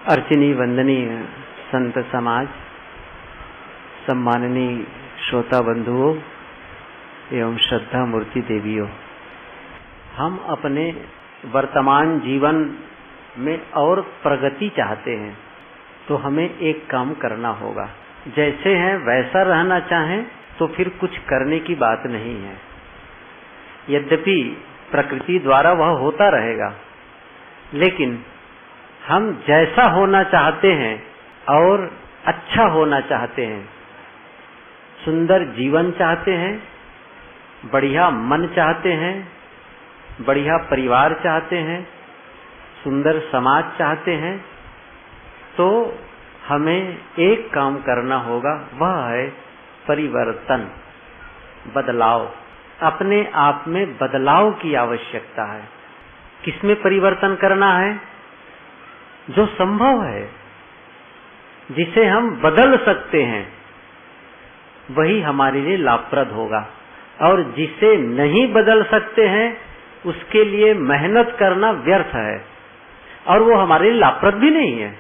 अर्चनीय वंदनीय संत समाज, सम्माननीय श्रोता बंधुओं एवं श्रद्धा मूर्ति देवियों, हम अपने वर्तमान जीवन में और प्रगति चाहते हैं तो हमें एक काम करना होगा। जैसे हैं वैसा रहना चाहें तो फिर कुछ करने की बात नहीं है। यद्यपि प्रकृति द्वारा वह होता रहेगा, लेकिन हम जैसा होना चाहते हैं और अच्छा होना चाहते हैं, सुंदर जीवन चाहते हैं, बढ़िया मन चाहते हैं, बढ़िया परिवार चाहते हैं, सुंदर समाज चाहते हैं, तो हमें एक काम करना होगा, वह है परिवर्तन, बदलाव। अपने आप में बदलाव की आवश्यकता है। किसमें परिवर्तन करना है? जो संभव है, जिसे हम बदल सकते हैं, वही हमारे लिए लाभप्रद होगा। और जिसे नहीं बदल सकते हैं उसके लिए मेहनत करना व्यर्थ है और वो हमारे लिए लाभप्रद भी नहीं है।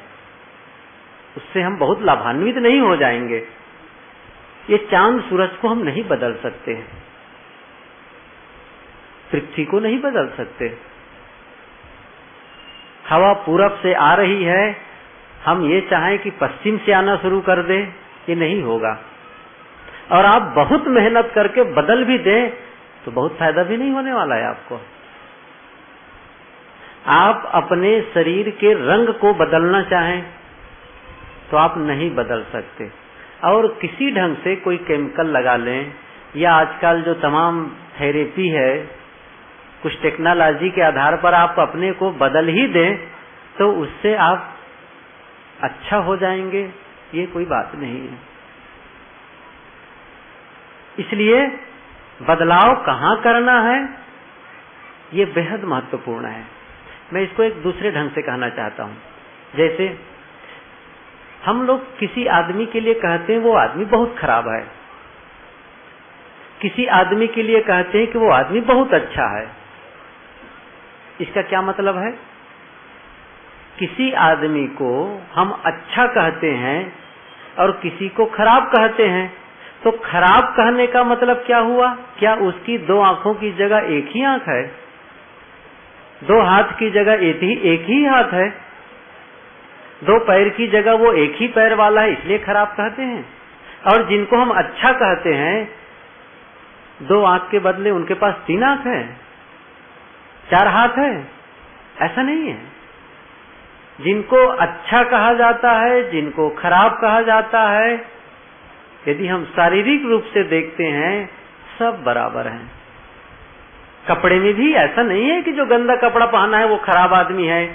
उससे हम बहुत लाभान्वित नहीं हो जाएंगे। ये चांद सूरज को हम नहीं बदल सकते, पृथ्वी को नहीं बदल सकते। हवा पूरब से आ रही है, हम ये चाहें कि पश्चिम से आना शुरू कर दे, ये नहीं होगा। और आप बहुत मेहनत करके बदल भी दें तो बहुत फायदा भी नहीं होने वाला है आपको। आप अपने शरीर के रंग को बदलना चाहें तो आप नहीं बदल सकते, और किसी ढंग से कोई केमिकल लगा लें या आजकल जो तमाम थेरेपी है, कुछ टेक्नोलॉजी के आधार पर आप अपने को बदल ही दें तो उससे आप अच्छा हो जाएंगे, ये कोई बात नहीं है। इसलिए बदलाव कहाँ करना है, ये बेहद महत्वपूर्ण है। मैं इसको एक दूसरे ढंग से कहना चाहता हूँ। जैसे हम लोग किसी आदमी के लिए कहते हैं वो आदमी बहुत खराब है, किसी आदमी के लिए कहते हैं कि वो आदमी बहुत अच्छा है। इसका क्या मतलब है? किसी आदमी को हम अच्छा कहते हैं और किसी को खराब कहते हैं, तो खराब कहने का मतलब क्या हुआ? क्या उसकी दो आंखों की जगह एक ही आंख है, दो हाथ की जगह एक ही हाथ है, दो पैर की जगह वो एक ही पैर वाला है, इसलिए खराब कहते हैं। और जिनको हम अच्छा कहते हैं, दो आंख के बदले उनके पास तीन आंख है, चार हाथ है, ऐसा नहीं है। जिनको अच्छा कहा जाता है, जिनको खराब कहा जाता है, यदि हम शारीरिक रूप से देखते हैं सब बराबर हैं। कपड़े में भी ऐसा नहीं है कि जो गंदा कपड़ा पहना है वो खराब आदमी है,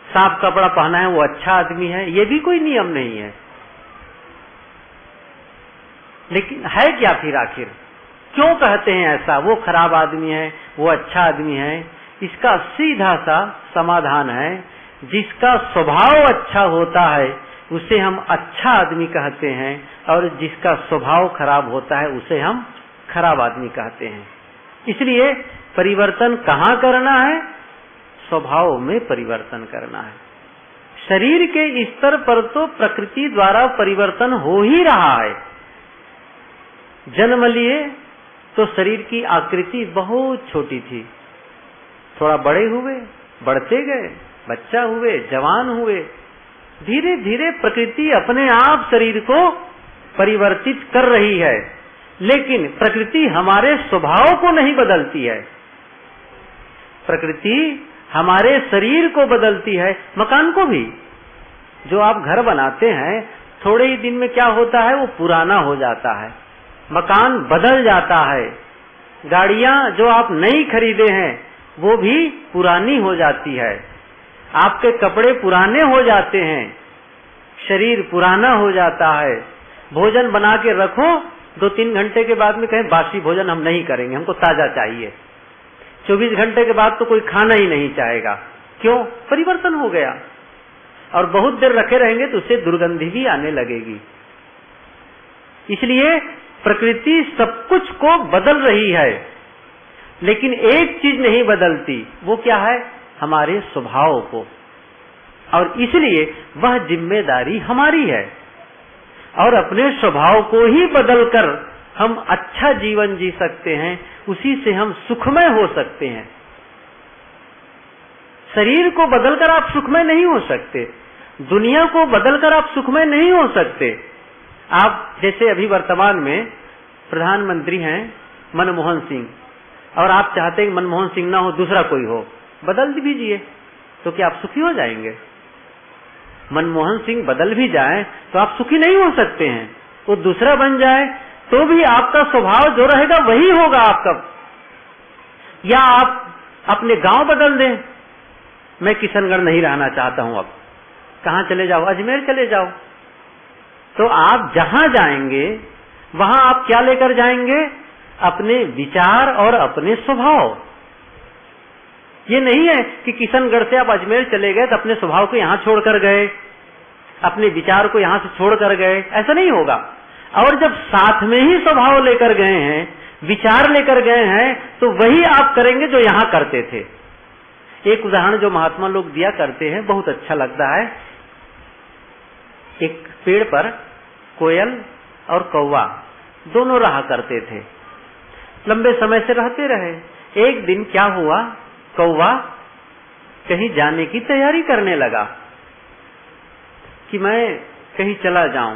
साफ कपड़ा पहना है वो अच्छा आदमी है, ये भी कोई नियम नहीं है। लेकिन है क्या फिर आखिर? क्यों कहते हैं ऐसा? वो खराब आदमी है, वो अच्छा आदमी है। इसका सीधा सा समाधान है, जिसका स्वभाव अच्छा होता है उसे हम अच्छा आदमी कहते हैं, और जिसका स्वभाव खराब होता है उसे हम खराब आदमी कहते हैं। इसलिए परिवर्तन कहाँ करना है? स्वभाव में परिवर्तन करना है। शरीर के स्तर पर तो प्रकृति द्वारा परिवर्तन हो ही रहा है। जन्म लिए तो शरीर की आकृति बहुत छोटी थी, थोड़ा बड़े हुए, बढ़ते गए, बच्चा हुए, जवान हुए, धीरे धीरे प्रकृति अपने आप शरीर को परिवर्तित कर रही है। लेकिन प्रकृति हमारे स्वभाव को नहीं बदलती है, प्रकृति हमारे शरीर को बदलती है। मकान को भी, जो आप घर बनाते हैं, थोड़े ही दिन में क्या होता है, वो पुराना हो जाता है, मकान बदल जाता है। गाड़ियां जो आप नई खरीदे हैं वो भी पुरानी हो जाती है, आपके कपड़े पुराने हो जाते हैं, शरीर पुराना हो जाता है। भोजन बना के रखो, 2-3 घंटे के बाद में कहें बासी भोजन हम नहीं करेंगे, हमको ताजा चाहिए। 24 घंटे के बाद तो कोई खाना ही नहीं चाहेगा। क्यों? परिवर्तन हो गया। और बहुत देर रखे रहेंगे तो उससे दुर्गंधी भी आने लगेगी। इसलिए प्रकृति सब कुछ को बदल रही है, लेकिन एक चीज नहीं बदलती। वो क्या है? हमारे स्वभाव को। और इसलिए वह जिम्मेदारी हमारी है। और अपने स्वभाव को ही बदलकर हम अच्छा जीवन जी सकते हैं, उसी से हम सुखमय हो सकते हैं। शरीर को बदलकर आप सुखमय नहीं हो सकते, दुनिया को बदलकर आप सुखमय नहीं हो सकते। आप जैसे अभी वर्तमान में प्रधानमंत्री हैं मनमोहन सिंह, और आप चाहते हैं मनमोहन सिंह ना हो, दूसरा कोई हो, बदल दीजिए, तो क्या आप सुखी हो जाएंगे? मनमोहन सिंह बदल भी जाए तो आप सुखी नहीं हो सकते हैं। वो दूसरा बन जाए तो भी आपका स्वभाव जो रहेगा वही होगा आपका। या आप अपने गांव बदल दें, मैं किशनगढ़ नहीं रहना चाहता हूं, अब कहां चले जाओ? अजमेर चले जाओ। तो आप जहां जाएंगे वहां आप क्या लेकर जाएंगे? अपने विचार और अपने स्वभाव। ये नहीं है कि किशनगढ़ से आप अजमेर चले गए तो अपने स्वभाव को यहां छोड़कर गए, अपने विचार को यहां से छोड़कर गए, ऐसा नहीं होगा। और जब साथ में ही स्वभाव लेकर गए हैं, विचार लेकर गए हैं, तो वही आप करेंगे जो यहां करते थे। एक उदाहरण जो महात्मा लोग दिया करते हैं, बहुत अच्छा लगता है। एक पेड़ पर कोयल और कौवा दोनों रहा करते थे, लंबे समय से रहते रहे। एक दिन क्या हुआ, कौवा कहीं जाने की तैयारी करने लगा कि मैं कहीं चला जाऊं।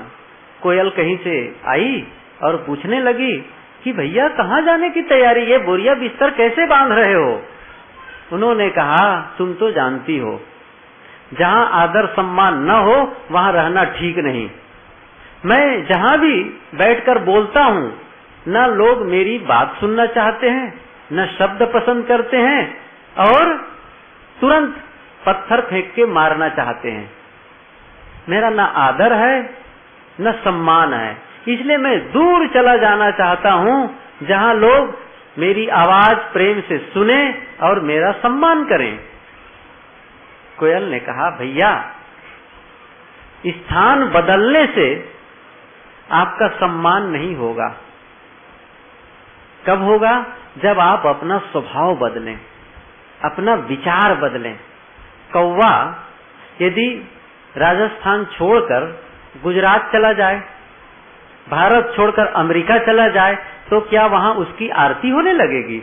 कोयल कहीं से आई और पूछने लगी कि भैया कहाँ जाने की तैयारी, ये बोरिया बिस्तर कैसे बांध रहे हो? उन्होंने कहा, तुम तो जानती हो, जहाँ आदर सम्मान न हो वहाँ रहना ठीक नहीं। मैं जहाँ भी बैठकर बोलता हूँ, न लोग मेरी बात सुनना चाहते हैं, न शब्द पसंद करते हैं, और तुरंत पत्थर फेंक के मारना चाहते हैं। मेरा न आदर है न सम्मान है, इसलिए मैं दूर चला जाना चाहता हूँ जहाँ लोग मेरी आवाज प्रेम से सुने और मेरा सम्मान करें। कोयल ने कहा, भैया स्थान बदलने से आपका सम्मान नहीं होगा। कब होगा? जब आप अपना स्वभाव बदलें, अपना विचार बदलें। कौवा यदि राजस्थान छोड़कर गुजरात चला जाए, भारत छोड़कर अमेरिका चला जाए, तो क्या वहां उसकी आरती होने लगेगी?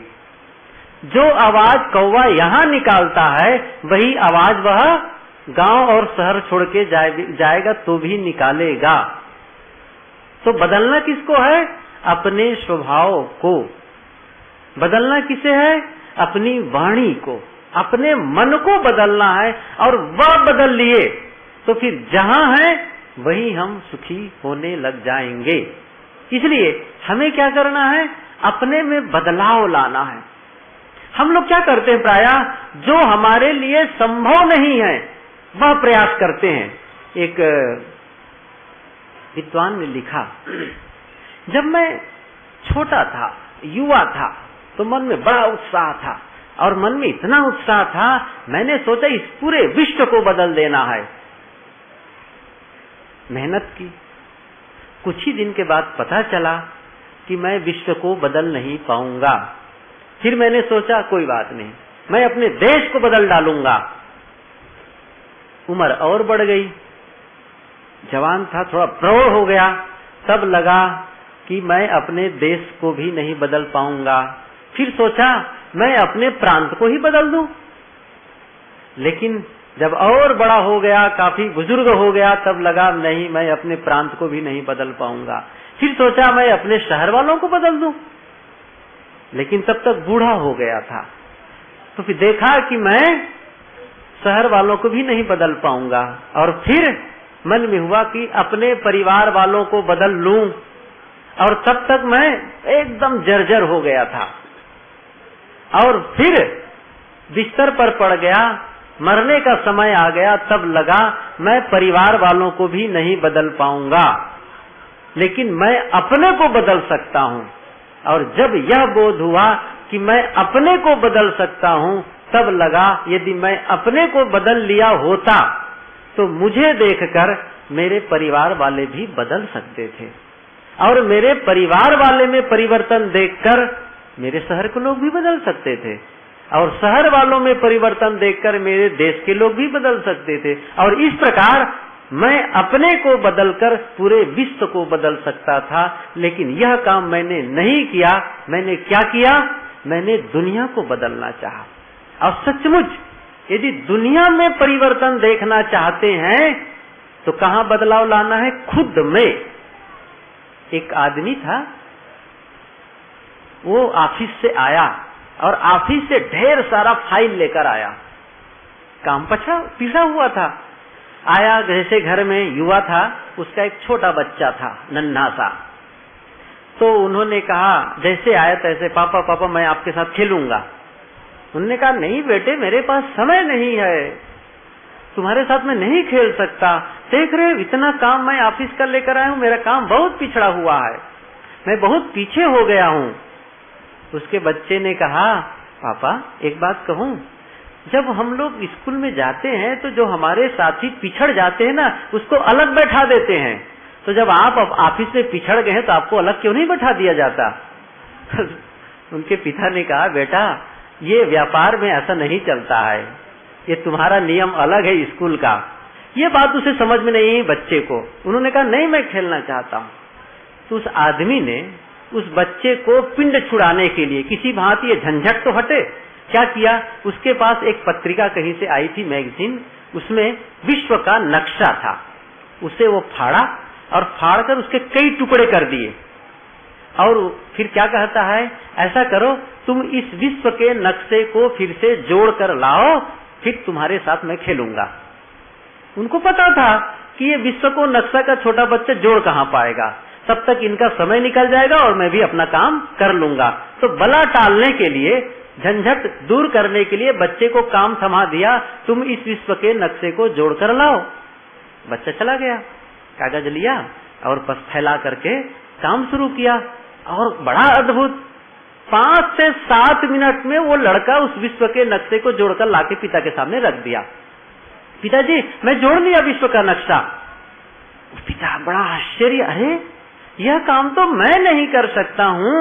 जो आवाज कौवा यहाँ निकालता है, वही आवाज वह गांव और शहर छोड़ के जाएगा तो भी निकालेगा। तो बदलना किसको है? अपने स्वभाव को। बदलना किसे है? अपनी वाणी को, अपने मन को बदलना है। और वह बदल लिए तो फिर जहां है वही हम सुखी होने लग जाएंगे। इसलिए हमें क्या करना है? अपने में बदलाव लाना है। हम लोग क्या करते हैं प्रायः, जो हमारे लिए संभव नहीं है वह प्रयास करते हैं। एक विद्वान ने लिखा, जब मैं छोटा था, युवा था, तो मन में बड़ा उत्साह था, और मन में इतना उत्साह था, मैंने सोचा इस पूरे विश्व को बदल देना है। मेहनत की, कुछ ही दिन के बाद पता चला कि मैं विश्व को बदल नहीं पाऊंगा। फिर मैंने सोचा कोई बात नहीं, मैं अपने देश को बदल डालूंगा। उम्र और बढ़ गई, जवान था, थोड़ा प्रौढ़ हो गया, तब लगा कि मैं अपने देश को भी नहीं बदल पाऊंगा। फिर सोचा मैं अपने प्रांत को ही बदल दूं। लेकिन जब और बड़ा हो गया, काफी बुजुर्ग हो गया, तब लगा नहीं, मैं अपने प्रांत को भी नहीं बदल पाऊंगा। फिर सोचा मैं अपने शहर वालों को बदल दूं, लेकिन तब तक बूढ़ा हो गया था। तो फिर देखा कि मैं शहर वालों को भी नहीं बदल पाऊंगा, और फिर मन में हुआ कि अपने परिवार वालों को बदल लूं, और तब तक मैं एकदम जर्जर हो गया था। और फिर बिस्तर पर पड़ गया, मरने का समय आ गया, तब लगा मैं परिवार वालों को भी नहीं बदल पाऊंगा, लेकिन मैं अपने को बदल सकता हूं। और जब यह बोध हुआ कि मैं अपने को बदल सकता हूं, तब लगा यदि मैं अपने को बदल लिया होता तो मुझे देखकर मेरे परिवार वाले भी बदल सकते थे, और मेरे परिवार वाले में परिवर्तन देखकर मेरे शहर के लोग भी बदल सकते थे। और शहर वालों में परिवर्तन देखकर मेरे देश के लोग भी बदल सकते थे। और इस प्रकार मैं अपने को बदलकर पूरे विश्व को बदल सकता था, लेकिन यह काम मैंने नहीं किया। मैंने क्या किया? मैंने दुनिया को बदलना चाहा। और सचमुच यदि दुनिया में परिवर्तन देखना चाहते हैं तो कहाँ बदलाव लाना है? खुद में। एक आदमी था, वो ऑफिस से आया और ऑफिस से ढेर सारा फाइल लेकर आया। काम पिछा हुआ था। आया, जैसे घर में युवा था, उसका एक छोटा बच्चा था, नन्हा सा। तो उन्होंने कहा, जैसे आया तैसे, पापा पापा मैं आपके साथ खेलूंगा। उन्होंने कहा, नहीं बेटे, मेरे पास समय नहीं है, तुम्हारे साथ मैं नहीं खेल सकता। देख रहे इतना काम मैं ऑफिस का लेकर आया हूँ, मेरा काम बहुत पिछड़ा हुआ है, मैं बहुत पीछे हो गया हूँ। उसके बच्चे ने कहा, पापा एक बात कहूँ, जब हम लोग स्कूल में जाते हैं तो जो हमारे साथी पिछड़ जाते हैं ना, उसको अलग बैठा देते हैं। तो जब आप ऑफिस में पिछड़ गए तो आपको अलग क्यों नहीं बैठा दिया जाता? उनके पिता ने कहा, बेटा ये व्यापार में ऐसा नहीं चलता है, ये तुम्हारा नियम अलग है स्कूल का। ये बात उसे समझ में नहीं, बच्चे को। उन्होंने कहा, नहीं मैं खेलना चाहता हूँ। तो उस आदमी ने उस बच्चे को पिंड छुड़ाने के लिए, किसी भांति ये झंझट तो हटे, क्या किया? उसके पास एक पत्रिका कहीं से आई थी, मैगजीन, उसमें विश्व का नक्शा था। उसे वो फाड़ा और फाड़कर उसके कई टुकड़े कर दिए। और फिर क्या कहता है, ऐसा करो, तुम इस विश्व के नक्शे को फिर से जोड़ कर लाओ, फिर तुम्हारे साथ मैं खेलूंगा। उनको पता था कि ये विश्व को नक्शा का छोटा बच्चा जोड़ कहाँ पाएगा, तब तक इनका समय निकल जाएगा और मैं भी अपना काम कर लूंगा। तो बला टालने के लिए, झंझट दूर करने के लिए बच्चे को काम थमा दिया, तुम इस विश्व के नक्शे को जोड़कर लाओ। बच्चा चला गया, कागज लिया और बस फैला करके काम शुरू किया। और बड़ा अद्भुत, 5 से 7 मिनट में वो लड़का उस विश्व के नक्शे को जोड़कर लाके पिता के सामने रख दिया। पिताजी मैं जोड़ लिया विश्व का नक्शा। पिता बड़ा आश्चर्य, अरे यह काम तो मैं नहीं कर सकता हूँ,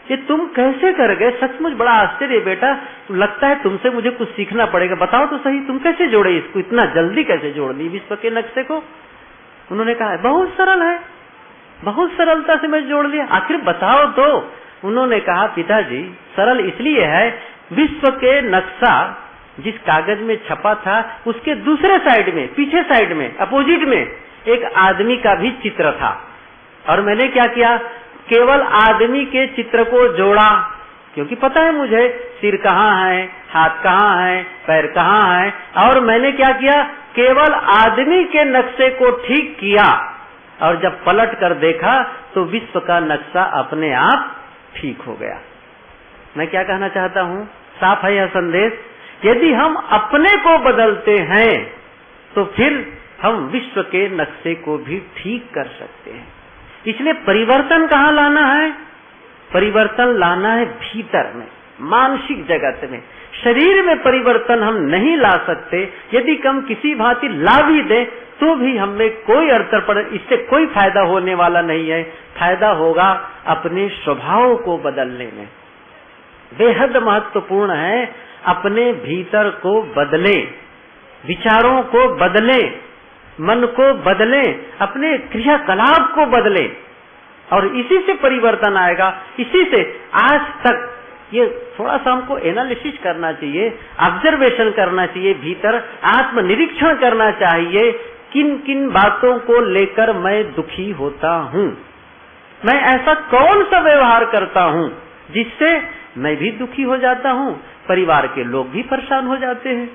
ये तुम कैसे कर गए? सचमुच बड़ा आश्चर्य बेटा, लगता है तुमसे मुझे कुछ सीखना पड़ेगा। बताओ तो सही, तुम कैसे जोड़े इसको, इतना जल्दी कैसे जोड़ ली विश्व के नक्शे को? उन्होंने कहा, बहुत सरल है, बहुत सरलता से मैं जोड़ लिया। आखिर बताओ तो। उन्होंने कहा, पिताजी सरल इसलिए है, विश्व के नक्शा जिस कागज में छपा था उसके दूसरे साइड में, पीछे साइड में, अपोजिट में एक आदमी का भी चित्र था। और मैंने क्या किया, केवल आदमी के चित्र को जोड़ा, क्योंकि पता है मुझे सिर कहाँ है, हाथ कहाँ है, पैर कहाँ है। और मैंने क्या किया, केवल आदमी के नक्शे को ठीक किया, और जब पलट कर देखा तो विश्व का नक्शा अपने आप ठीक हो गया। मैं क्या कहना चाहता हूँ, साफ है यह संदेश। यदि हम अपने को बदलते हैं तो फिर हम विश्व के नक्शे को भी ठीक कर सकते हैं। इसलिए परिवर्तन कहाँ लाना है? परिवर्तन लाना है भीतर में, मानसिक जगत में। शरीर में परिवर्तन हम नहीं ला सकते। यदि हम किसी भांति ला भी दे तो भी हमें कोई अर्थ पड़, इससे कोई फायदा होने वाला नहीं है। फायदा होगा अपने स्वभाव को बदलने में। बेहद महत्वपूर्ण है, अपने भीतर को बदले, विचारों को बदले, मन को बदले, अपने क्रियाकलाप को बदले, और इसी से परिवर्तन आएगा। इसी से आज तक ये थोड़ा सा हमको एनालिसिस करना चाहिए, ऑब्जर्वेशन करना चाहिए, भीतर आत्मनिरीक्षण करना चाहिए, किन किन बातों को लेकर मैं दुखी होता हूँ, मैं ऐसा कौन सा व्यवहार करता हूँ जिससे मैं भी दुखी हो जाता हूँ, परिवार के लोग भी परेशान हो जाते हैं।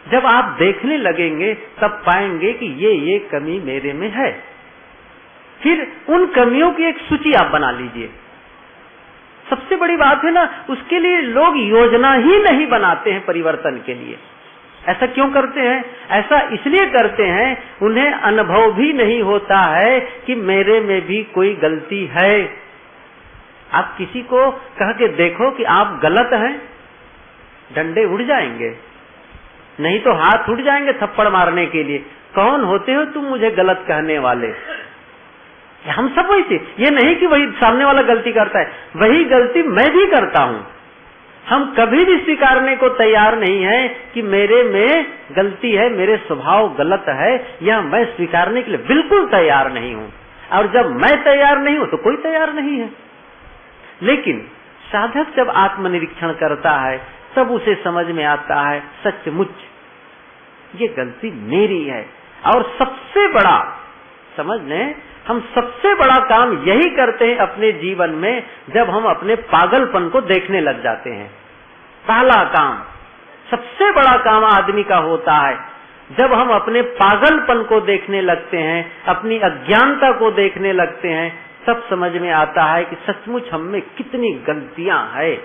जब आप देखने लगेंगे तब पाएंगे कि ये कमी मेरे में है। फिर उन कमियों की एक सूची आप बना लीजिए। सबसे बड़ी बात है ना, उसके लिए लोग योजना ही नहीं बनाते हैं परिवर्तन के लिए। ऐसा क्यों करते हैं? ऐसा इसलिए करते हैं, उन्हें अनुभव भी नहीं होता है कि मेरे में भी कोई गलती है। आप किसी को कह के देखो कि आप गलत हैं, डंडे उड़ जाएंगे, नहीं तो हाथ उड़ जाएंगे थप्पड़ मारने के लिए। कौन होते हो तुम मुझे गलत कहने वाले? हम सब वही थे। ये नहीं कि वही सामने वाला गलती करता है, वही गलती मैं भी करता हूँ। हम कभी भी स्वीकारने को तैयार नहीं है कि मेरे में गलती है, मेरे स्वभाव गलत है, या मैं स्वीकारने के लिए बिल्कुल तैयार नहीं हूँ। और जब मैं तैयार नहीं हूँ तो कोई तैयार नहीं है। लेकिन साधक जब आत्मनिरीक्षण करता है तब उसे समझ में आता है सचमुच ये गलती मेरी है। और सबसे बड़ा समझ लें, हम सबसे बड़ा काम यही करते हैं अपने जीवन में जब हम अपने पागलपन को देखने लग जाते हैं। पहला काम, सबसे बड़ा काम आदमी का होता है जब हम अपने पागलपन को देखने लगते हैं, अपनी अज्ञानता को देखने लगते हैं, तब समझ में आता है कि सचमुच हम में कितनी गलतियां हैं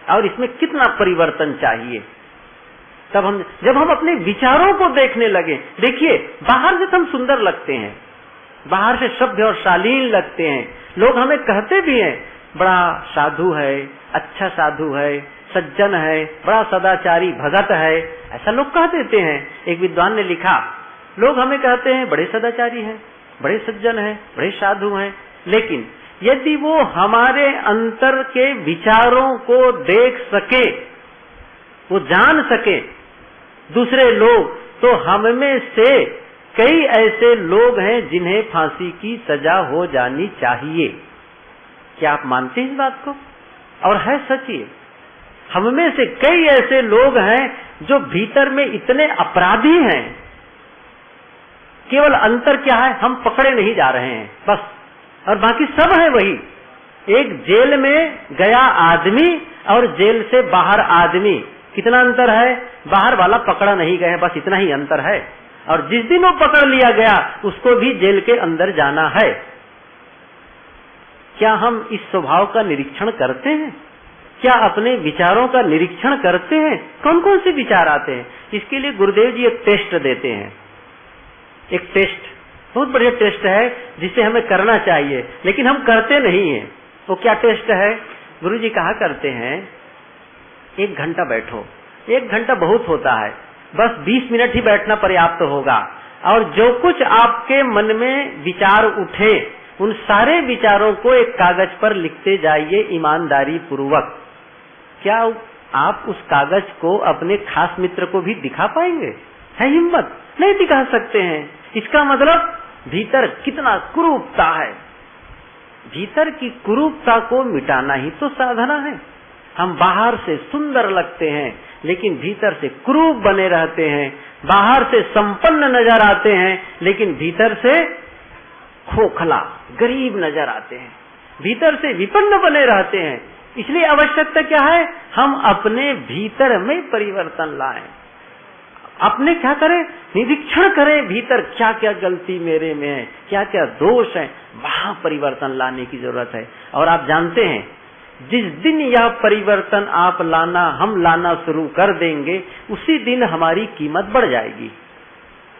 और इसमें कितना परिवर्तन चाहिए। तब जब हम अपने विचारों को देखने लगे, देखिए बाहर से तो हम सुंदर लगते हैं, बाहर से सभ्य और शालीन लगते हैं, लोग हमें कहते भी हैं बड़ा साधु है, अच्छा साधु है, सज्जन है, बड़ा सदाचारी भगत है, ऐसा लोग कह देते हैं। एक विद्वान ने लिखा, लोग हमें कहते हैं बड़े सदाचारी हैं, बड़े सज्जन हैं, बड़े साधु हैं, लेकिन यदि वो हमारे अंतर के विचारों को देख सके, वो जान सके दूसरे लोग, तो हम में से कई ऐसे लोग हैं जिन्हें फांसी की सजा हो जानी चाहिए। क्या आप मानते हैं इस बात को? और है सच ये, हम में से कई ऐसे लोग हैं जो भीतर में इतने अपराधी हैं, केवल अंतर क्या है, हम पकड़े नहीं जा रहे हैं बस, और बाकी सब है वही। एक जेल में गया आदमी और जेल से बाहर आदमी, कितना अंतर है? बाहर वाला पकड़ा नहीं गया, बस इतना ही अंतर है। और जिस दिन वो पकड़ लिया गया उसको भी जेल के अंदर जाना है। क्या हम इस स्वभाव का निरीक्षण करते हैं? क्या अपने विचारों का निरीक्षण करते हैं? कौन कौन से विचार आते हैं? इसके लिए गुरुदेव जी एक टेस्ट देते हैं, एक टेस्ट, बहुत बढ़िया टेस्ट है जिसे हमें करना चाहिए, लेकिन हम करते नहीं हैं। वो क्या टेस्ट है? गुरु जी कहा करते हैं 1 घंटा बैठो। 1 घंटा बहुत होता है, बस 20 मिनट ही बैठना पर्याप्त होगा, और जो कुछ आपके मन में विचार उठे उन सारे विचारों को एक कागज पर लिखते जाइए ईमानदारी पूर्वक। क्या आप उस कागज को अपने खास मित्र को भी दिखा पाएंगे? है हिम्मत? नहीं दिखा सकते हैं। इसका मतलब भीतर कितना कुरूपता है। भीतर की कुरूपता को मिटाना ही तो साधना है। हम बाहर से सुंदर लगते हैं लेकिन भीतर से कुरूप बने रहते हैं, बाहर से संपन्न नजर आते हैं लेकिन भीतर से खोखला गरीब नजर आते हैं, भीतर से विपन्न बने रहते हैं। इसलिए आवश्यकता क्या है? हम अपने भीतर में परिवर्तन लाएं। अपने क्या करें? निरीक्षण करें भीतर क्या क्या गलती मेरे में है, क्या क्या दोष है, वहां परिवर्तन लाने की जरूरत है। और आप जानते हैं जिस दिन यह परिवर्तन हम लाना शुरू कर देंगे, उसी दिन हमारी कीमत बढ़ जाएगी,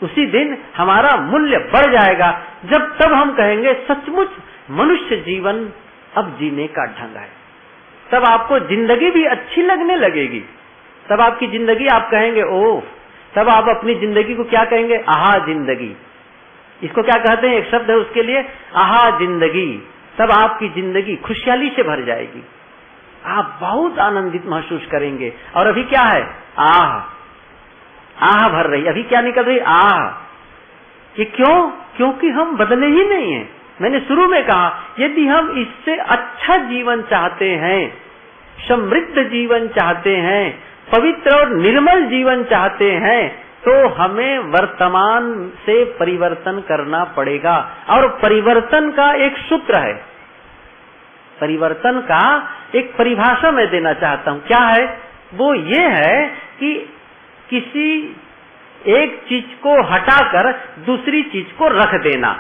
उसी दिन हमारा मूल्य बढ़ जाएगा। जब तब हम कहेंगे सचमुच मनुष्य जीवन अब जीने का ढंग है। तब आपको जिंदगी भी अच्छी लगने लगेगी। तब आपकी जिंदगी आप कहेंगे ओह, तब आप अपनी जिंदगी को क्या कहेंगे? आहा जिंदगी। इसको क्या कहते हैं? एक शब्द है उसके लिए, आहा जिंदगी। तब आपकी जिंदगी खुशहाली से भर जाएगी, आप बहुत आनंदित महसूस करेंगे। और अभी क्या है? आह, आह भर रही, अभी क्या निकल रही? आह। ये क्यों? क्योंकि हम बदले ही नहीं हैं। मैंने शुरू में कहा यदि हम इससे अच्छा जीवन चाहते हैं, समृद्ध जीवन चाहते हैं, पवित्र और निर्मल जीवन चाहते हैं, तो हमें वर्तमान से परिवर्तन करना पड़ेगा। और परिवर्तन का एक सूत्र है, परिवर्तन का एक परिभाषा मैं देना चाहता हूँ। क्या है वो? ये है कि किसी एक चीज को हटाकर दूसरी चीज को रख देना,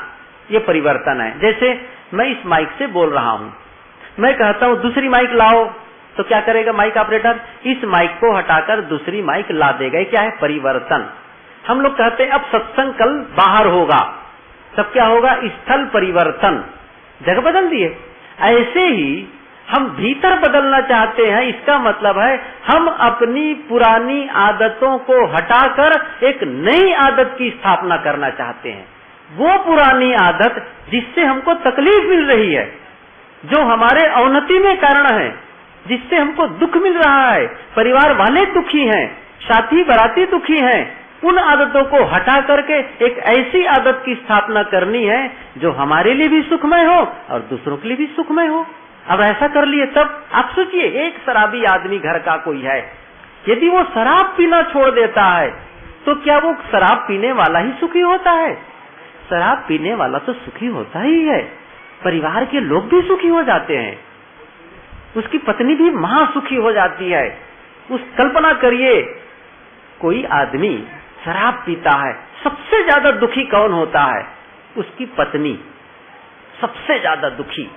ये परिवर्तन है। जैसे मैं इस माइक से बोल रहा हूँ, मैं कहता हूँ दूसरी माइक लाओ, तो क्या करेगा माइक ऑपरेटर? इस माइक को हटाकर दूसरी माइक ला देगा। क्या है? परिवर्तन। हम लोग कहते हैं अब सत्संग कल बाहर होगा, तब क्या होगा? स्थल परिवर्तन, जगह बदल दिए। ऐसे ही हम भीतर बदलना चाहते हैं। इसका मतलब है हम अपनी पुरानी आदतों को हटाकर एक नई आदत की स्थापना करना चाहते हैं। वो पुरानी आदत जिससे हमको तकलीफ मिल रही है, जो हमारे अवनति में कारण है, जिससे हमको दुख मिल रहा है, परिवार वाले दुखी हैं, साथी बाराती दुखी हैं, उन आदतों को हटा करके एक ऐसी आदत की स्थापना करनी है जो हमारे लिए भी सुखमय हो और दूसरों के लिए भी सुखमय हो। अब ऐसा कर लिए तब आप सोचिए, एक शराबी आदमी घर का कोई है, यदि वो शराब पीना छोड़ देता है तो क्या वो शराब पीने वाला ही सुखी होता है? शराब पीने वाला तो सुखी होता ही है, परिवार के लोग भी सुखी हो जाते हैं, उसकी पत्नी भी महासुखी हो जाती है। उस कल्पना करिए, कोई आदमी शराब पीता है, सबसे ज्यादा दुखी कौन होता है? उसकी पत्नी सबसे ज्यादा दुखी,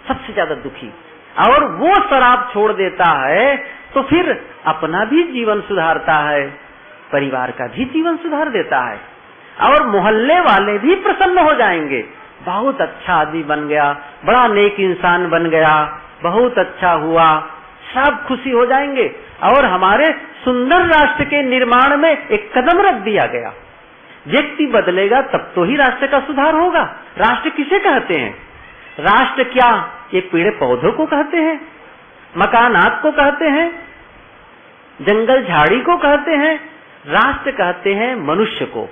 सबसे ज्यादा दुखी। और वो शराब छोड़ देता है तो फिर अपना भी जीवन सुधारता है, परिवार का भी जीवन सुधार देता है, और मोहल्ले वाले भी प्रसन्न हो जाएंगे, बहुत अच्छा आदमी बन गया, बड़ा नेक इंसान बन गया, बहुत अच्छा हुआ, सब खुशी हो जाएंगे और हमारे सुंदर राष्ट्र के निर्माण में एक कदम रख दिया गया। व्यक्ति बदलेगा तब तो ही राष्ट्र का सुधार होगा। राष्ट्र किसे कहते हैं? राष्ट्र क्या ये पेड़ पौधों को कहते हैं, मकानात को कहते हैं, जंगल झाड़ी को कहते हैं? राष्ट्र कहते हैं मनुष्य को,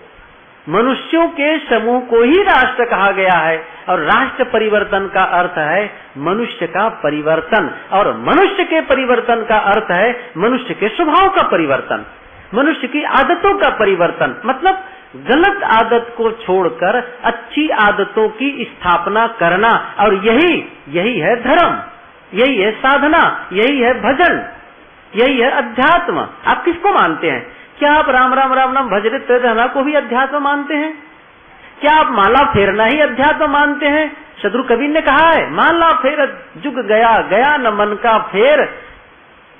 मनुष्यों के समूह को ही राष्ट्र कहा गया है। और राष्ट्र परिवर्तन का अर्थ है मनुष्य का परिवर्तन, और मनुष्य के परिवर्तन का अर्थ है मनुष्य के स्वभाव का परिवर्तन, मनुष्य की आदतों का परिवर्तन। मतलब गलत आदत को छोड़कर अच्छी आदतों की स्थापना करना, और यही है धर्म, यही है साधना, यही है भजन, यही है अध्यात्म। आप किसको मानते हैं? क्या आप राम राम राम नाम भज रहे रहना को भी अध्यात्म मानते हैं? क्या आप माला फेरना ही अध्यात्म मानते हैं? शत्रु कबीर ने कहा है, माला फेर जुग गया, गया न मन का फेर,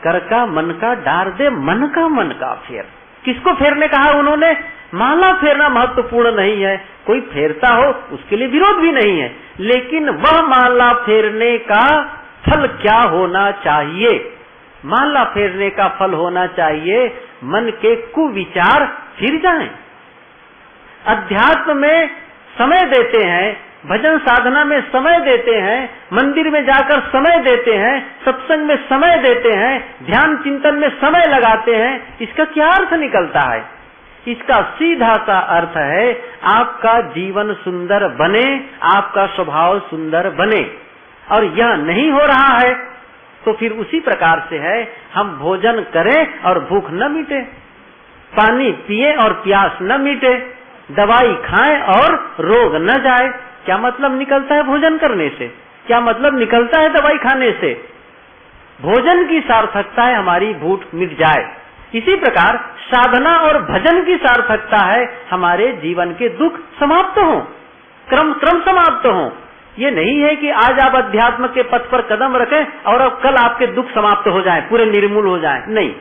कर का मन का डार दे, मन का फेर। किसको फेरने कहा उन्होंने? माला फेरना महत्वपूर्ण नहीं है, कोई फेरता हो उसके लिए विरोध भी नहीं है, लेकिन वह माला फेरने का फल क्या होना चाहिए? माला फेरने का फल होना चाहिए मन के कुविचार फिर जाएं। अध्यात्म में समय देते हैं, भजन साधना में समय देते हैं, मंदिर में जाकर समय देते हैं, सत्संग में समय देते हैं, ध्यान चिंतन में समय लगाते हैं। इसका क्या अर्थ निकलता है? इसका सीधा सा अर्थ है आपका जीवन सुंदर बने, आपका स्वभाव सुंदर बने। और यह नहीं हो रहा है तो फिर उसी प्रकार से है, हम भोजन करें और भूख न मिटे, पानी पिए और प्यास न मिटे, दवाई खाएं और रोग न जाए। क्या मतलब निकलता है भोजन करने से? क्या मतलब निकलता है दवाई खाने से? भोजन की सार्थकता है हमारी भूख मिट जाए। इसी प्रकार साधना और भजन की सार्थकता है हमारे जीवन के दुख समाप्त हों, क्रम समाप्त हों। ये नहीं है कि आज आप अध्यात्म के पथ पर कदम रखें और अब कल आपके दुख समाप्त हो जाएं, पूरे निर्मूल हो जाएं। नहीं,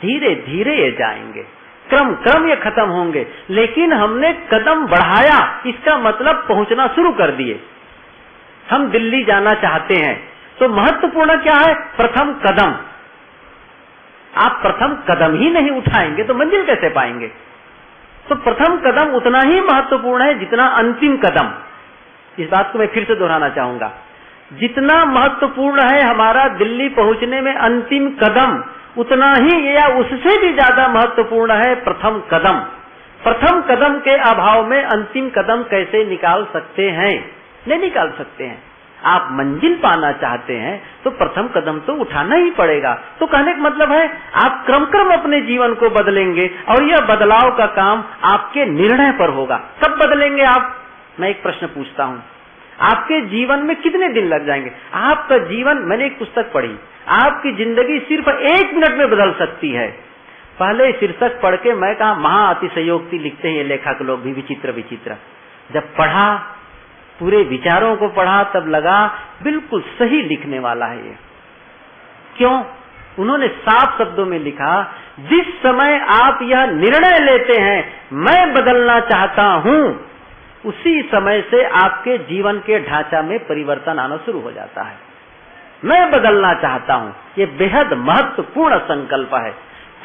धीरे धीरे ये जाएंगे, क्रम ये खत्म होंगे। लेकिन हमने कदम बढ़ाया, इसका मतलब पहुंचना शुरू कर दिए। हम दिल्ली जाना चाहते हैं तो महत्वपूर्ण क्या है? प्रथम कदम। आप प्रथम कदम ही नहीं उठाएंगे तो मंजिल कैसे पाएंगे? तो प्रथम कदम उतना ही महत्वपूर्ण है जितना अंतिम कदम। इस बात को मैं फिर से दोहराना चाहूंगा, जितना महत्वपूर्ण है हमारा दिल्ली पहुंचने में अंतिम कदम, उतना ही या उससे भी ज्यादा महत्वपूर्ण है प्रथम कदम। प्रथम कदम के अभाव में अंतिम कदम कैसे निकाल सकते हैं? नहीं निकाल सकते हैं। आप मंजिल पाना चाहते हैं तो प्रथम कदम तो उठाना ही पड़ेगा। तो कहने का मतलब है आप क्रम अपने जीवन को बदलेंगे, और यह बदलाव का काम आपके निर्णय पर होगा। कब बदलेंगे आप? मैं एक प्रश्न पूछता हूँ, आपके जीवन में कितने दिन लग जाएंगे? आपका जीवन, मैंने एक पुस्तक पढ़ी, आपकी जिंदगी सिर्फ 1 मिनट में बदल सकती है। पहले शीर्षक पढ़ के मैं कहा महाअतिशयोक्ति लिखते हैं ये लेखक लोग भी, विचित्र। जब पढ़ा, पूरे विचारों को पढ़ा, तब लगा बिल्कुल सही लिखने वाला है ये। क्यों? उन्होंने साफ शब्दों में लिखा, जिस समय आप यह निर्णय लेते हैं मैं बदलना चाहता हूं, उसी समय से आपके जीवन के ढांचा में परिवर्तन आना शुरू हो जाता है। मैं बदलना चाहता हूं, ये बेहद महत्वपूर्ण संकल्प है।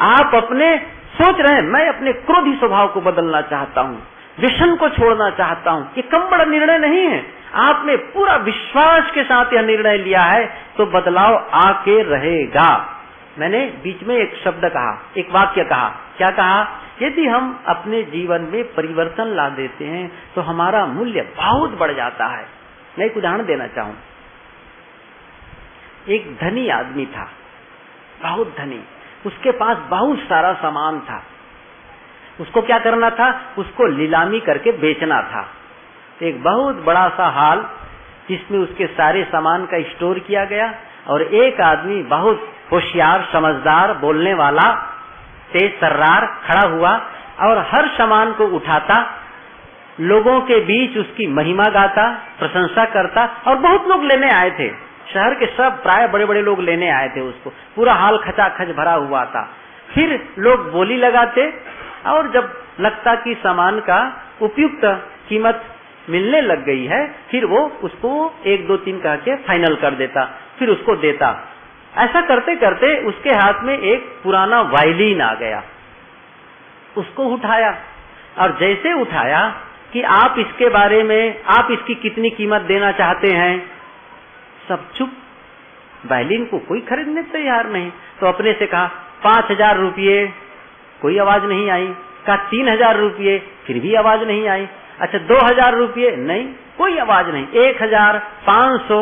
आप अपने सोच रहे हैं मैं अपने क्रोधी स्वभाव को बदलना चाहता हूं, व्यसन को छोड़ना चाहता हूँ। ये कम बड़ा निर्णय नहीं है। आपने पूरा विश्वास के साथ यह निर्णय लिया है तो बदलाव आके रहेगा। मैंने बीच में एक शब्द कहा, एक वाक्य कहा। क्या कहा? यदि हम अपने जीवन में परिवर्तन ला देते हैं तो हमारा मूल्य बहुत बढ़ जाता है। मैं एक उदाहरण देना चाहूँ। एक धनी आदमी था, बहुत धनी, उसके पास बहुत सारा सामान था। उसको क्या करना था? उसको नीलामी करके बेचना था। एक बहुत बड़ा सा हॉल जिसमें उसके सारे सामान का स्टोर किया गया, और एक आदमी बहुत होशियार, समझदार, बोलने वाला, तेज तर्रार खड़ा हुआ और हर सामान को उठाता, लोगों के बीच उसकी महिमा गाता, प्रशंसा करता। और बहुत लोग लेने आए थे, शहर के सब प्राय बड़े बड़े लोग लेने आए थे उसको। पूरा हाल खचाखच भरा हुआ था। फिर लोग बोली लगाते और जब लगता कि सामान का उपयुक्त कीमत मिलने लग गई है, फिर वो उसको 1 2 3 कह के फाइनल कर देता, फिर उसको देता। ऐसा करते करते उसके हाथ में एक पुराना वायलिन आ गया। उसको उठाया और जैसे उठाया कि आप इसके बारे में, आप इसकी कितनी कीमत देना चाहते हैं? सब चुप। वायलिन को कोई खरीदने तैयार नहीं। तो अपने से कहा 5,000 रुपये, कोई आवाज नहीं आई। कहा 3,000 रुपये, फिर भी आवाज नहीं आई। अच्छा 2,000 रुपये, नहीं, कोई आवाज नहीं। 1,000, 500,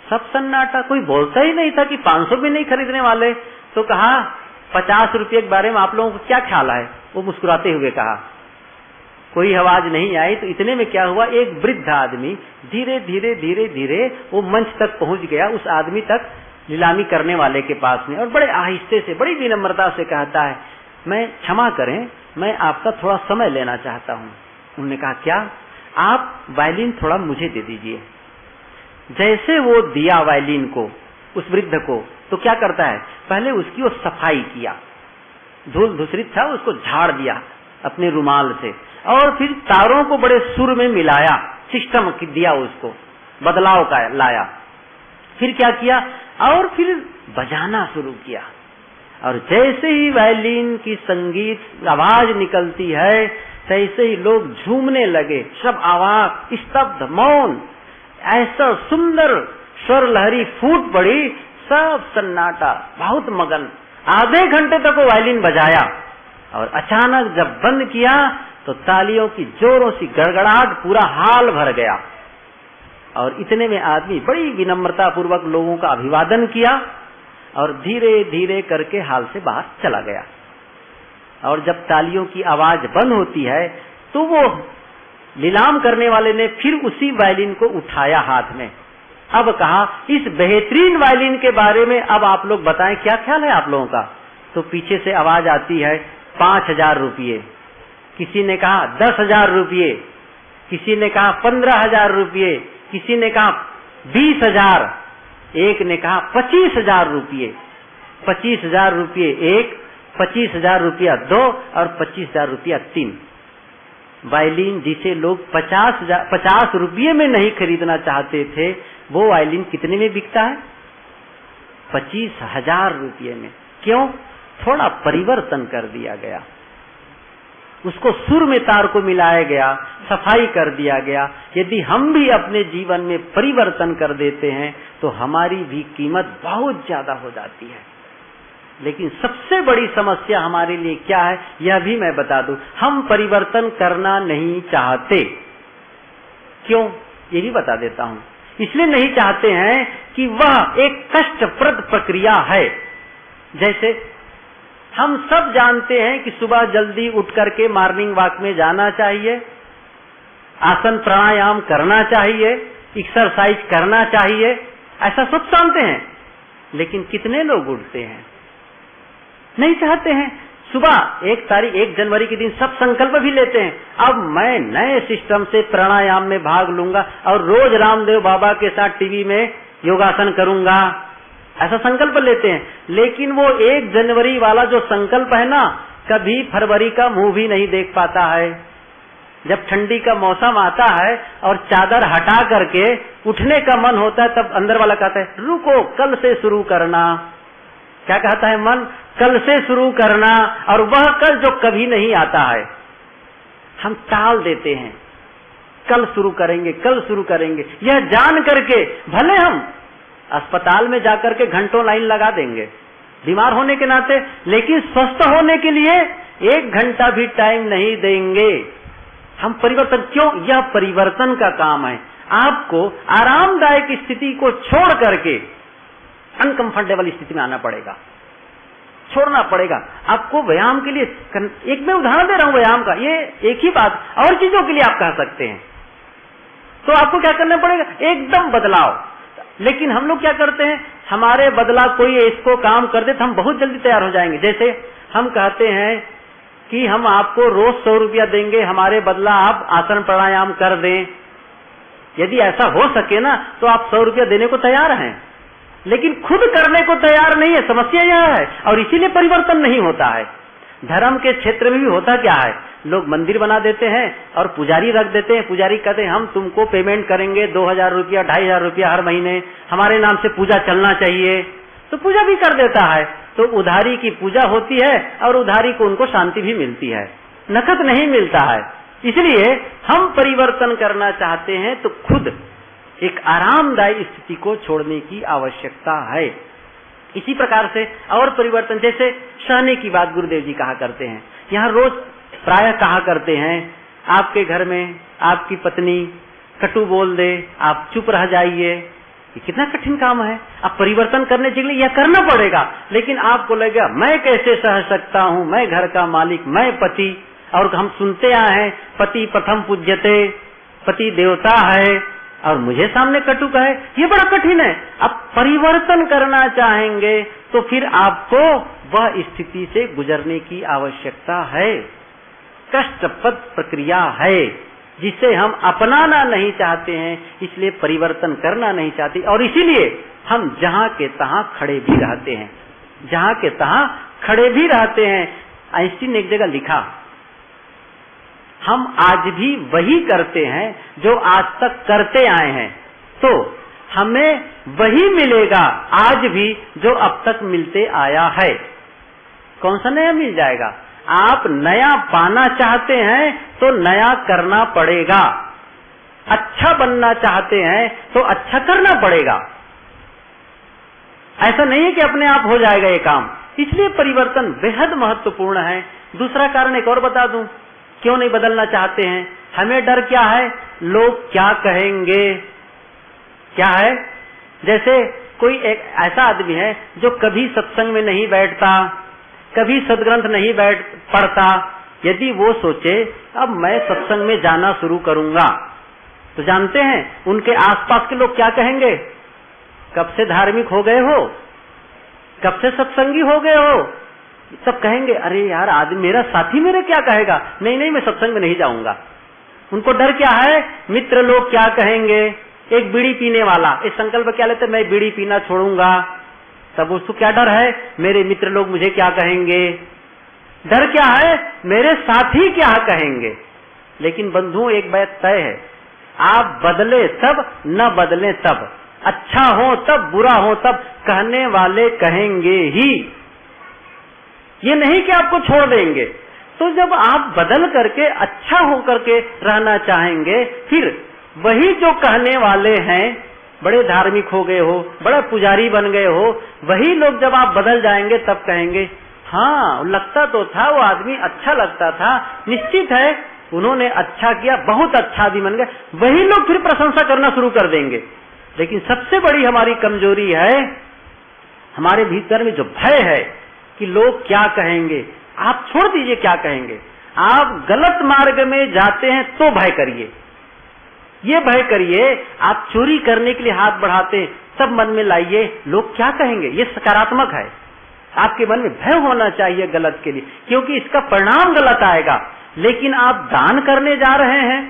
सब सन्नाटा। कोई बोलता ही नहीं था कि 500 भी नहीं खरीदने वाले। तो कहा 50 रुपये के बारे में आप लोगों को क्या ख्याल है? वो मुस्कुराते हुए कहा। कोई आवाज नहीं आई। तो इतने में क्या हुआ, एक वृद्ध आदमी धीरे धीरे धीरे धीरे वो मंच तक पहुंच गया, उस आदमी तक, नीलामी करने वाले के पास में, और बड़े आहिस्ते से, बड़ी विनम्रता से कहता है, मैं क्षमा करें, मैं आपका थोड़ा समय लेना चाहता हूँ। उन्होंने कहा क्या? आप वायलिन थोड़ा मुझे दे दीजिए। जैसे वो दिया वायलिन को उस वृद्ध को, तो क्या करता है, पहले उसकी वो सफाई किया, धूल धूसरित था उसको झाड़ दिया अपने रुमाल से, और फिर तारों को बड़े सुर में मिलाया, सिस्टम दिया उसको, बदलाव का लाया। फिर क्या किया, और फिर बजाना शुरू किया। और जैसे ही वायलिन की संगीत आवाज निकलती है, तैसे ही लोग झूमने लगे। सब आवाज स्तब्ध, मौन, ऐसा सुंदर स्वर लहरी फूट पड़ी, सब सन्नाटा, बहुत मगन। आधे घंटे तक वो वायलिन बजाया, और अचानक जब बंद किया तो तालियों की जोरों से गड़गड़ाहट पूरा हाल भर गया। और इतने में आदमी बड़ी विनम्रता पूर्वक लोगों का अभिवादन किया और धीरे धीरे करके हाल से बाहर चला गया। और जब तालियों की आवाज बंद होती है तो वो नीलाम करने वाले ने फिर उसी वायलिन को उठाया हाथ में। अब कहा, इस बेहतरीन वायलिन के बारे में अब आप लोग बताएं, क्या ख्याल है आप लोगों का? तो पीछे से आवाज आती है 5,000 रुपये, किसी ने कहा 10,000 रुपये, किसी ने कहा 15,000 रुपये, किसी ने कहा 20,000, एक ने कहा 25,000 रुपये। 25,000 रुपये एक, 25,000 रुपया 2 और 25,000 रुपया 3। वायलिन जिसे लोग 50 रुपये में नहीं खरीदना चाहते थे, वो वायलिन कितने में बिकता है? 25,000 रुपये में। क्यों? थोड़ा परिवर्तन कर दिया गया, उसको सुर में तार को मिलाया गया, सफाई कर दिया गया। यदि हम भी अपने जीवन में परिवर्तन कर देते हैं तो हमारी भी कीमत बहुत ज्यादा हो जाती है। लेकिन सबसे बड़ी समस्या हमारे लिए क्या है, यह भी मैं बता दूं, हम परिवर्तन करना नहीं चाहते। क्यों? ये भी बता देता हूं। इसलिए नहीं चाहते हैं कि वह एक कष्टप्रद प्रक्रिया है। जैसे हम सब जानते हैं कि सुबह जल्दी उठ करके मॉर्निंग वॉक में जाना चाहिए, आसन प्राणायाम करना चाहिए, एक्सरसाइज करना चाहिए, ऐसा सब जानते हैं। लेकिन कितने लोग उठते हैं? नहीं चाहते हैं। सुबह 1 जनवरी के दिन सब संकल्प भी लेते हैं, अब मैं नए सिस्टम से प्राणायाम में भाग लूंगा और रोज रामदेव बाबा के साथ टीवी में योगासन करूंगा, ऐसा संकल्प लेते हैं। लेकिन वो 1 जनवरी वाला जो संकल्प है ना, कभी फरवरी का मुंह भी नहीं देख पाता है। जब ठंडी का मौसम आता है और चादर हटा करके उठने का मन होता है, तब अंदर वाला कहता है रुको, कल से शुरू करना। क्या कहता है मन? कल से शुरू करना। और वह कल जो कभी नहीं आता है। हम टाल देते हैं, कल शुरू करेंगे, कल शुरू करेंगे, यह जान करके भले हम अस्पताल में जाकर के घंटों लाइन लगा देंगे बीमार होने के नाते, लेकिन स्वस्थ होने के लिए 1 घंटा भी टाइम नहीं देंगे। हम परिवर्तन क्यों? यह परिवर्तन का काम है। आपको आरामदायक स्थिति को छोड़ करके अनकंफर्टेबल स्थिति में आना पड़ेगा, छोड़ना पड़ेगा। आपको व्यायाम के लिए एक मैं उदाहरण दे रहा हूं व्यायाम का, ये एक ही बात और चीजों के लिए आप कह सकते हैं। तो आपको क्या करना पड़ेगा? एकदम बदलाव। लेकिन हम लोग क्या करते हैं, हमारे बदला कोई इसको काम कर दे तो हम बहुत जल्दी तैयार हो जाएंगे। जैसे हम कहते हैं कि हम आपको रोज 100 रुपया देंगे, हमारे बदला आप आसन प्राणायाम कर दें। यदि ऐसा हो सके ना तो आप 100 रुपया देने को तैयार हैं, लेकिन खुद करने को तैयार नहीं है। समस्या यह है, और इसीलिए परिवर्तन नहीं होता है। धर्म के क्षेत्र में भी होता क्या है, लोग मंदिर बना देते हैं और पुजारी रख देते हैं। पुजारी कहते हैं हम तुमको पेमेंट करेंगे 2000 रुपया 2500 रुपया हर महीने, हमारे नाम से पूजा चलना चाहिए, तो पूजा भी कर देता है। तो उधारी की पूजा होती है और उधारी को उनको शांति भी मिलती है, नकद नहीं मिलता है। इसलिए हम परिवर्तन करना चाहते हैं तो खुद एक आरामदायी स्थिति को छोड़ने की आवश्यकता है। इसी प्रकार से और परिवर्तन, जैसे सहने की बात गुरुदेव जी कहा करते हैं, यहाँ रोज प्रायः कहा करते हैं, आपके घर में आपकी पत्नी कटु बोल दे, आप चुप रह जाइए। ये कितना कठिन काम है। अब परिवर्तन करने के लिए यह करना पड़ेगा, लेकिन आपको लगेगा मैं कैसे सह सकता हूँ, मैं घर का मालिक, मैं पति। और हम सुनते आए हैं पति प्रथम पूज्यते, पति देवता है, और मुझे सामने कटु कहे, ये बड़ा कठिन है। अब परिवर्तन करना चाहेंगे तो फिर आपको वह स्थिति से गुजरने की आवश्यकता है। कष्टप्रद प्रक्रिया है जिसे हम अपनाना नहीं चाहते हैं, इसलिए परिवर्तन करना नहीं चाहते, और इसीलिए हम जहां के तहां खड़े भी रहते हैं, जहां के तहां खड़े भी रहते हैं। आइंस्टीन ने एक जगह लिखा, हम आज भी वही करते हैं जो आज तक करते आए हैं, तो हमें वही मिलेगा आज भी जो अब तक मिलते आया है। कौन सा नया मिल जाएगा? आप नया पाना चाहते हैं तो नया करना पड़ेगा, अच्छा बनना चाहते हैं तो अच्छा करना पड़ेगा। ऐसा नहीं है कि अपने आप हो जाएगा ये काम। इसलिए परिवर्तन बेहद महत्वपूर्ण है। दूसरा कारण एक और बता दूं, क्यों नहीं बदलना चाहते हैं? हमें डर क्या है? लोग क्या कहेंगे। क्या है? जैसे कोई एक ऐसा आदमी है जो कभी सत्संग में नहीं बैठता, कभी सदग्रंथ नहीं पढ़ता। यदि वो सोचे अब मैं सत्संग में जाना शुरू करूंगा, तो जानते हैं उनके आसपास के लोग क्या कहेंगे? कब से धार्मिक हो गए हो, कब से सत्संगी हो गए हो। सब कहेंगे अरे यार आदमी मेरा साथी मेरे क्या कहेगा, नहीं नहीं मैं सत्संग में नहीं जाऊंगा। उनको डर क्या है? मित्र लोग क्या कहेंगे। एक बीड़ी पीने वाला इस संकल्प क्या लेते, मैं बीड़ी पीना छोड़ूंगा, तब उसको क्या डर है? मेरे मित्र लोग मुझे क्या कहेंगे। डर क्या है? मेरे साथी क्या कहेंगे। लेकिन बंधुओं एक बात तय है, आप बदले तब न बदले तब, अच्छा हो तब बुरा हो तब, कहने वाले कहेंगे ही। ये नहीं कि आपको छोड़ देंगे। तो जब आप बदल करके अच्छा होकर के रहना चाहेंगे, फिर वही जो कहने वाले हैं, बड़े धार्मिक हो गए हो, बड़ा पुजारी बन गए हो, वही लोग जब आप बदल जाएंगे तब कहेंगे हाँ लगता तो था वो आदमी अच्छा लगता था, निश्चित है उन्होंने अच्छा किया, बहुत अच्छा आदमी बन गए। वही लोग फिर प्रशंसा करना शुरू कर देंगे। लेकिन सबसे बड़ी हमारी कमजोरी है, हमारे भीतर में जो भय है कि लोग क्या कहेंगे। आप छोड़ दीजिए क्या कहेंगे, आप गलत मार्ग में जाते हैं तो भय करिए। ये भय करिए, आप चोरी करने के लिए हाथ बढ़ाते हैं सब मन में लाइए लोग क्या कहेंगे, ये सकारात्मक है। आपके मन में भय होना चाहिए गलत के लिए, क्योंकि इसका परिणाम गलत आएगा। लेकिन आप दान करने जा रहे हैं,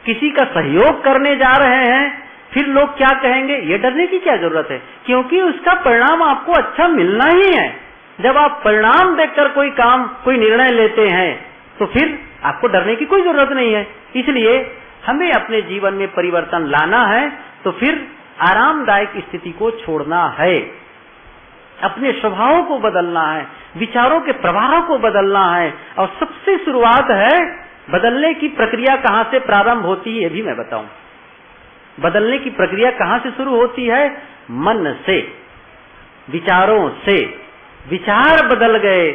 किसी का सहयोग करने जा रहे हैं, फिर लोग क्या कहेंगे ये डरने की क्या जरूरत है, क्योंकि उसका परिणाम आपको अच्छा मिलना ही है। जब आप परिणाम देखकर कोई काम कोई निर्णय लेते हैं तो फिर आपको डरने की कोई जरूरत नहीं है। इसलिए हमें अपने जीवन में परिवर्तन लाना है तो फिर आरामदायक स्थिति को छोड़ना है, अपने स्वभावों को बदलना है, विचारों के प्रवाह को बदलना है। और सबसे शुरुआत है बदलने की प्रक्रिया कहाँ से प्रारंभ होती है ये भी मैं बताऊं। बदलने की प्रक्रिया कहाँ से शुरू होती है? मन से, विचारों से। विचार बदल गए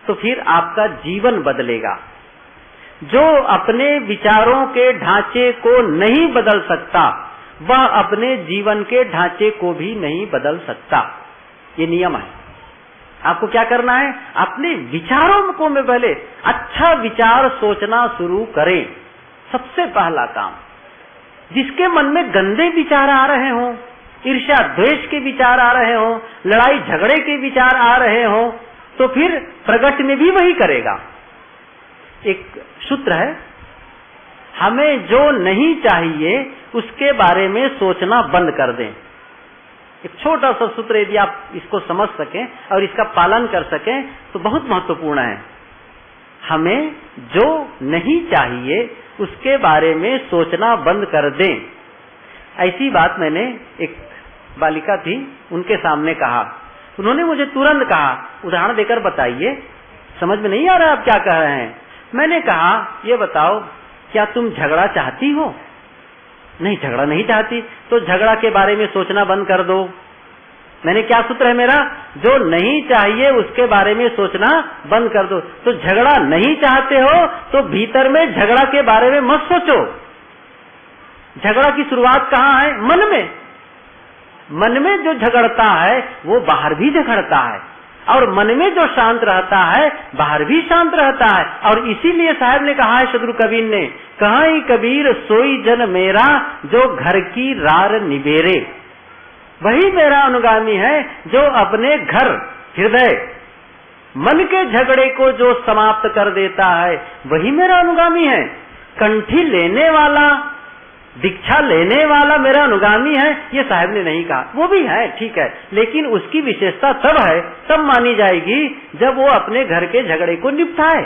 तो फिर आपका जीवन बदलेगा। जो अपने विचारों के ढांचे को नहीं बदल सकता वह अपने जीवन के ढांचे को भी नहीं बदल सकता। ये नियम है। आपको क्या करना है? अपने विचारों को में पहले अच्छा विचार सोचना शुरू करें। सबसे पहला काम। जिसके मन में गंदे विचार आ रहे हों, ईर्ष्या द्वेष के विचार आ रहे हों, लड़ाई झगड़े के विचार आ रहे हों, तो फिर प्रगट में भी वही करेगा। एक सूत्र है, हमें जो नहीं चाहिए उसके बारे में सोचना बंद कर दें। एक छोटा सा सूत्र, यदि आप इसको समझ सकें और इसका पालन कर सकें तो बहुत महत्वपूर्ण है। हमें जो नहीं चाहिए उसके बारे में सोचना बंद कर दें। ऐसी बात मैंने एक बालिका थी, उनके सामने कहा। उन्होंने मुझे तुरंत कहा, उदाहरण देकर बताइए, समझ में नहीं आ रहा आप क्या कह रहे हैं। मैंने कहा, ये बताओ क्या तुम झगड़ा चाहती हो? नहीं, झगड़ा नहीं चाहती। तो झगड़ा के बारे में सोचना बंद कर दो। मैंने क्या सूत्र है मेरा? जो नहीं चाहिए उसके बारे में सोचना बंद कर दो। तो झगड़ा नहीं चाहते हो तो भीतर में झगड़ा के बारे में मत सोचो। झगड़ा की शुरुआत कहाँ है? मन में। मन में जो झगड़ता है वो बाहर भी झगड़ता है, और मन में जो शांत रहता है बाहर भी शांत रहता है। और इसीलिए साहब ने कहा है, शत्रु कबीर ने, कहाई कबीर सोई जन मेरा जो घर की रार निबेरे। वही मेरा अनुगामी है जो अपने घर, हृदय, मन के झगड़े को जो समाप्त कर देता है वही मेरा अनुगामी है। कंठी लेने वाला, दीक्षा लेने वाला मेरा अनुगामी है, ये साहब ने नहीं कहा। वो भी है, ठीक है, लेकिन उसकी विशेषता तब है, तब मानी जाएगी जब वो अपने घर के झगड़े को निपटाए।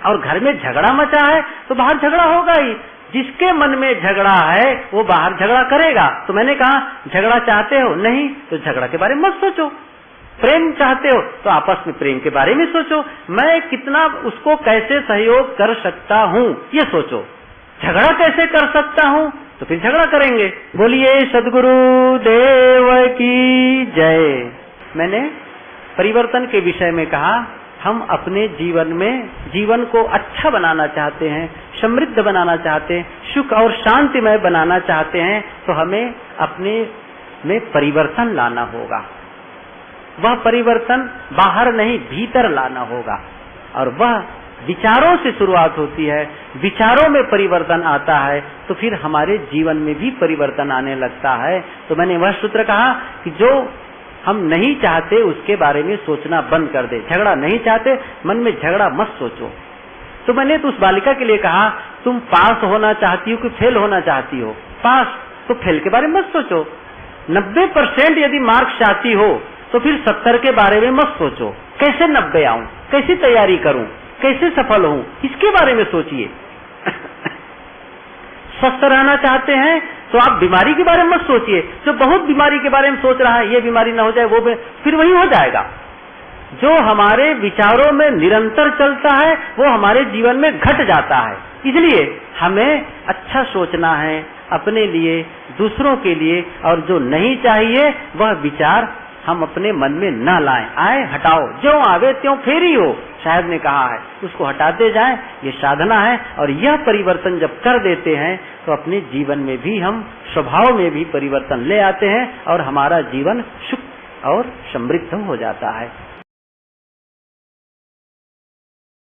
और घर में झगड़ा मचा है तो बाहर झगड़ा होगा ही। जिसके मन में झगड़ा है वो बाहर झगड़ा करेगा। तो मैंने कहा, झगड़ा चाहते हो? नहीं, तो झगड़ा के बारे में मत सोचो। प्रेम चाहते हो तो आपस में प्रेम के बारे में सोचो। मैं कितना उसको कैसे सहयोग कर सकता हूँ ये सोचो। झगड़ा कैसे कर सकता हूँ तो फिर झगड़ा करेंगे। बोलिए सद्गुरु देव की जय। मैंने परिवर्तन के विषय में कहा, हम अपने जीवन में जीवन को अच्छा बनाना चाहते हैं, समृद्ध बनाना चाहते हैं, सुख और शांतिमय बनाना चाहते हैं, तो हमें अपने में परिवर्तन लाना होगा। वह परिवर्तन बाहर नहीं भीतर लाना होगा, और वह विचारों से शुरुआत होती है। विचारों में परिवर्तन आता है तो फिर हमारे जीवन में भी परिवर्तन आने लगता है। तो मैंने वह सूत्र कहा कि जो हम नहीं चाहते उसके बारे में सोचना बंद कर दे। झगड़ा नहीं चाहते, मन में झगड़ा मत सोचो। तो मैंने तो उस बालिका के लिए कहा, तुम पास होना चाहती हो कि फेल होना चाहती हो? पास, तो फेल के बारे में मत सोचो। 90% यदि मार्क्स चाहती हो तो फिर 70 के बारे में मत सोचो। कैसे 90 आऊं, कैसी तैयारी करूं, कैसे सफल हूं, इसके बारे में सोचिए। स्वस्थ रहना चाहते हैं तो आप बीमारी के बारे में मत सोचिए। जो बहुत बीमारी के बारे में सोच रहा है, ये बीमारी ना हो जाए, वो फिर वही हो जाएगा। जो हमारे विचारों में निरंतर चलता है वो हमारे जीवन में घट जाता है। इसलिए हमें अच्छा सोचना है अपने लिए, दूसरों के लिए, और जो नहीं चाहिए वह विचार हम अपने मन में न लाएं। आए हटाओ, जो आवे त्यों फेरी हो, साहब ने कहा है, उसको हटाते जाएं। ये साधना है, और यह परिवर्तन जब कर देते हैं तो अपने जीवन में भी हम स्वभाव में भी परिवर्तन ले आते हैं और हमारा जीवन सुख और समृद्ध हो जाता है।